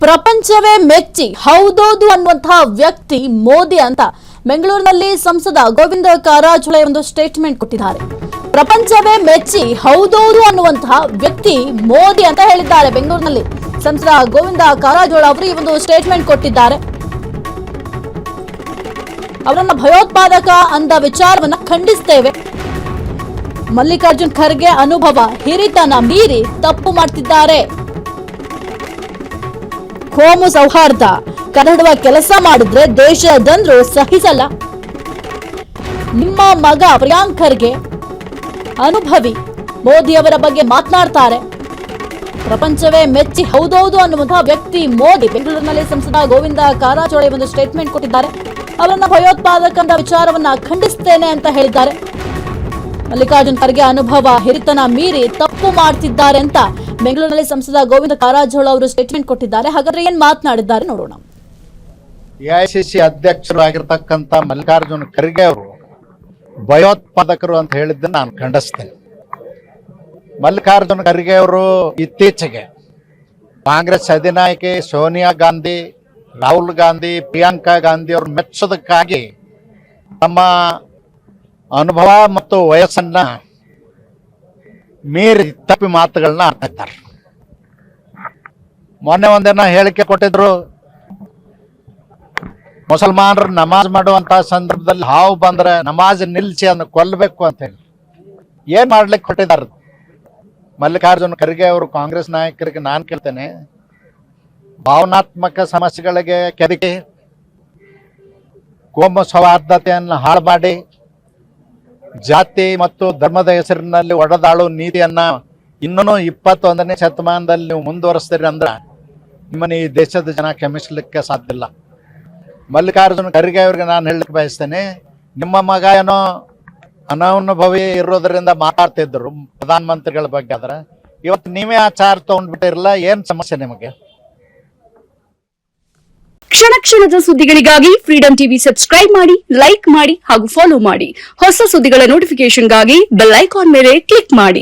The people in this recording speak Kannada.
ಪ್ರಪಂಚವೇ ಮೆಚ್ಚಿ ಹೌದೌದು ಅನ್ನುವಂತಹ ವ್ಯಕ್ತಿ ಮೋದಿ ಅಂತ ಬೆಂಗಳೂರಿನಲ್ಲಿ ಸಂಸದ ಗೋವಿಂದ ಕಾರಜೋಳ ಒಂದು ಸ್ಟೇಟ್ಮೆಂಟ್ ಕೊಟ್ಟಿದ್ದಾರೆ. ಪ್ರಪಂಚವೇ ಮೆಚ್ಚಿ ಹೌದೌದು ಅನ್ನುವಂತಹ ವ್ಯಕ್ತಿ ಮೋದಿ ಅಂತ ಹೇಳಿದ್ದಾರೆ. ಬೆಂಗಳೂರಿನಲ್ಲಿ ಸಂಸದ ಗೋವಿಂದ ಕಾರಜೋಳ ಅವರು ಈ ಒಂದು ಸ್ಟೇಟ್ಮೆಂಟ್ ಕೊಟ್ಟಿದ್ದಾರೆ. ಅವರನ್ನ ಭಯೋತ್ಪಾದಕ ಅಂದ ವಿಚಾರವನ್ನ ಖಂಡಿಸ್ತೇವೆ. ಮಲ್ಲಿಕಾರ್ಜುನ್ ಖರ್ಗೆ ಅನುಭವ ಹಿರಿತನ ಮೀರಿ ತಪ್ಪು ಮಾಡ್ತಿದ್ದಾರೆ. ಕೋಮು ಸೌಹಾರ್ದ ಕದಡುವ ಕೆಲಸ ಮಾಡಿದ್ರೆ ದೇಶದ ಜನರು ಸಹಿಸಲ್ಲ. ನಿಮ್ಮ ಮಗ ಪ್ರಿಯಾಂಕ್ ಖರ್ಗೆ ಅನುಭವಿ ಮೋದಿಯವರ ಬಗ್ಗೆ ಮಾತನಾಡ್ತಾರೆ. ಪ್ರಪಂಚವೇ ಮೆಚ್ಚಿ ಹೌದೌದು ಅನ್ನುವಂತಹ ವ್ಯಕ್ತಿ ಮೋದಿ. ಬೆಂಗಳೂರಿನಲ್ಲಿ ಸಂಸದ ಗೋವಿಂದ ಕಾರಜೋಳ ಒಂದು ಸ್ಟೇಟ್ಮೆಂಟ್ ಕೊಟ್ಟಿದ್ದಾರೆ. ಅವರನ್ನ ಭಯೋತ್ಪಾದಕರ ವಿಚಾರವನ್ನ ಖಂಡಿಸ್ತೇನೆ ಅಂತ ಹೇಳಿದ್ದಾರೆ. ಮಲ್ಲಿಕಾರ್ಜುನ್ ಖರ್ಗೆ ಅನುಭವ ಹಿರಿತನ ಮೀರಿ ತಪ್ಪು ಮಾಡ್ತಿದ್ದಾರೆ ಅಂತ ಬೆಂಗಳೂರಿನಲ್ಲಿ ಸಂಸದ ಗೋವಿಂದ ಕಾರಜೋಳ ಅವರು ಸ್ಟೇಟ್ಮೆಂಟ್ ಕೊಟ್ಟಿದ್ದಾರೆ. ಹಾಗಾದ್ರೆ ಏನ್ ಮಾತನಾಡಿದ್ದಾರೆ ನೋಡೋಣ. ಎಐಸಿಸಿ ಅಧ್ಯಕ್ಷರು ಆಗಿರ್ತಕ್ಕಂಥ ಮಲ್ಲಿಕಾರ್ಜುನ್ ಖರ್ಗೆ ಅವರು ಭಯೋತ್ಪಾದಕರು ಅಂತ ಹೇಳಿದ್ದನ್ನು ನಾನು ಖಂಡಿಸ್ತೇನೆ. ಮಲ್ಲಿಕಾರ್ಜುನ್ ಖರ್ಗೆ ಅವರು ಇತ್ತೀಚೆಗೆ ಕಾಂಗ್ರೆಸ್ ಅಧಿನಾಯಕಿ ಸೋನಿಯಾ ಗಾಂಧಿ, ರಾಹುಲ್ ಗಾಂಧಿ, ಪ್ರಿಯಾಂಕಾ ಗಾಂಧಿ ಅವರು ಮೆಚ್ಚೋದಕ್ಕಾಗಿ ತಮ್ಮ ಅನುಭವ ಮತ್ತು ವಯಸ್ಸನ್ನ ಮೀರಿ ತಪ್ಪಿ ಮಾತುಗಳನ್ನ ಆಡ್ತಾ ಇದ್ದಾರೆ. ಮೊನ್ನೆ ಒಂದಿನ ಹೇಳಿಕೆ ಕೊಟ್ಟಿದ್ರು, ಮುಸಲ್ಮಾನರು ನಮಾಜ್ ಮಾಡುವಂತ ಸಂದರ್ಭದಲ್ಲಿ ಹಾವು ಬಂದ್ರೆ ನಮಾಜ್ ನಿಲ್ಸಿ ಅನ್ನು ಕೊಲ್ಲಬೇಕು ಅಂತ ಹೇಳಿ ಏನ್ ಮಾಡ್ಲಿಕ್ಕೆ ಕೊಟ್ಟಿದ್ದಾರೆ ಮಲ್ಲಿಕಾರ್ಜುನ್ ಖರ್ಗೆ ಅವರು. ಕಾಂಗ್ರೆಸ್ ನಾಯಕರಿಗೆ ನಾನು ಕೇಳ್ತೇನೆ, ಭಾವನಾತ್ಮಕ ಸಮಸ್ಯೆಗಳಿಗೆ ಕೆದಕಿ ಕೋಮು ಸೌಹಾರ್ದತೆಯನ್ನು ಹಾಳು ಮಾಡಿ ಜಾತಿ ಮತ್ತು ಧರ್ಮದ ಹೆಸರಿನಲ್ಲಿ ಒಡೆದಾಳು ನೀತಿಯನ್ನ ಇನ್ನೂ 21ನೇ ಶತಮಾನದಲ್ಲಿ ನೀವು ಮುಂದುವರಿಸ್ತೀರಿ ಅಂದ್ರೆ ನಿಮ್ಮನ್ನು ಈ ದೇಶದ ಜನ ಕ್ಷಮಿಸಲಿಕ್ಕೆ ಸಾಧ್ಯ ಇಲ್ಲ. ಮಲ್ಲಿಕಾರ್ಜುನ್ ಖರ್ಗೆ ಅವರಿಗೆ ನಾನು ಹೇಳಲಿಕ್ಕೆ ಬಯಸ್ತೇನೆ, ನಿಮ್ಮ ಮಗ ಏನೋ ಅನಾನುಭವಿ ಇರೋದ್ರಿಂದ ಮಾತಾಡ್ತಿದ್ರು ಪ್ರಧಾನಮಂತ್ರಿಗಳ ಬಗ್ಗೆ. ಆದ್ರೆ ಇವತ್ತು ನೀವೇ ಆ ಚಾರ್ಜ್ ತಗೊಂಡ್ಬಿಟ್ಟಿರಲ್ಲ, ಏನ್ ಸಮಸ್ಯೆ ನಿಮಗೆ? ಕ್ಷಣ ಕ್ಷಣದ ಸುದ್ದಿಗಳಿಗಾಗಿ ಫ್ರೀಡಂ ಟಿವಿ ಸಬ್ಸ್ಕ್ರೈಬ್ ಮಾಡಿ, ಲೈಕ್ ಮಾಡಿ ಹಾಗೂ ಫಾಲೋ ಮಾಡಿ. ಹೊಸ ಸುದ್ದಿಗಳ ನೋಟಿಫಿಕೇಶನ್ಗಾಗಿ ಬೆಲ್ ಐಕಾನ್ ಮೇಲೆ ಕ್ಲಿಕ್ ಮಾಡಿ.